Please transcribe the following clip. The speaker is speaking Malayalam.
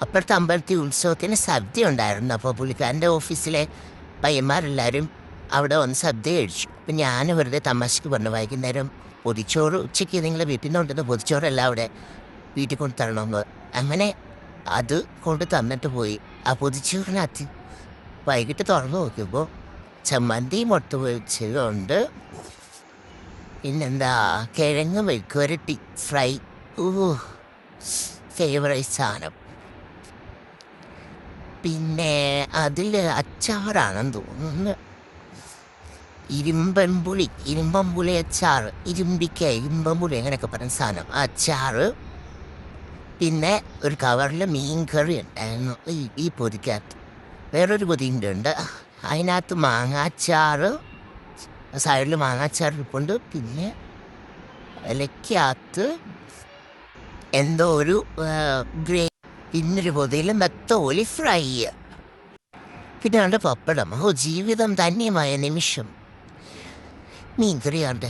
അപ്പുറത്തെ അമ്പലത്തിൽ ഉത്സവത്തിന് സദ്യ ഉണ്ടായിരുന്നു. അപ്പോൾ പുള്ളിക്കാരൻ്റെ ഓഫീസിലെ പയ്യന്മാരെല്ലാവരും അവിടെ വന്ന് സദ്യ കഴിച്ചു. അപ്പം ഞാൻ വെറുതെ തമാശക്ക് പറഞ്ഞു, വൈകുന്നേരം പൊതിച്ചോറ് ഉച്ചയ്ക്ക് നിങ്ങളെ വീട്ടിൽ നിന്ന് കൊണ്ടുവന്ന പൊതിച്ചോറെല്ലാം അവിടെ വീട്ടിൽ കൊണ്ട് തരണമെന്ന്. അങ്ങനെ അത് കൊണ്ട് തന്നിട്ട് പോയി. ആ പൊതിച്ചോറിനകത്ത് വൈകിട്ട് തുറന്നു നോക്കുമ്പോൾ ചമ്മന്തി മുട്ട പൊരിച്ചതുണ്ട്, പിന്നെന്താ കിഴങ്ങ് മെഴുക്കുവരട്ടി ഫ്രൈ. ഫേവറേറ്റ് സാധനം. പിന്നെ അതിൽ അച്ചാറാണെന്ന് തോന്നുന്നു, ഇരുമ്പമ്പുളി അച്ചാർ, ഇരുമ്പമ്പുളി അങ്ങനെയൊക്കെ പറയുന്ന സാധനം അച്ചാറ്. പിന്നെ ഒരു കവറിൽ മീൻ കറി ഉണ്ടായിരുന്നു ഈ പൊതിക്കകത്ത്. വേറൊരു പൊതിൻ്റെ ഉണ്ട്, അതിനകത്ത് മാങ്ങാച്ചാറ്, സൈഡിൽ മാങ്ങാച്ചാർ ഇരിപ്പുണ്ട്. പിന്നെ ഇലയ്ക്കകത്ത് എന്തോ ഒരു പിന്നൊരു പൊതിയിൽ നത്തോലി ഫ്രൈ. പിന്നെ അവൻ്റെ പപ്പടം. ജീവിതം ധന്യമായ നിമിഷം. മീൻ കറിയാണ്ട്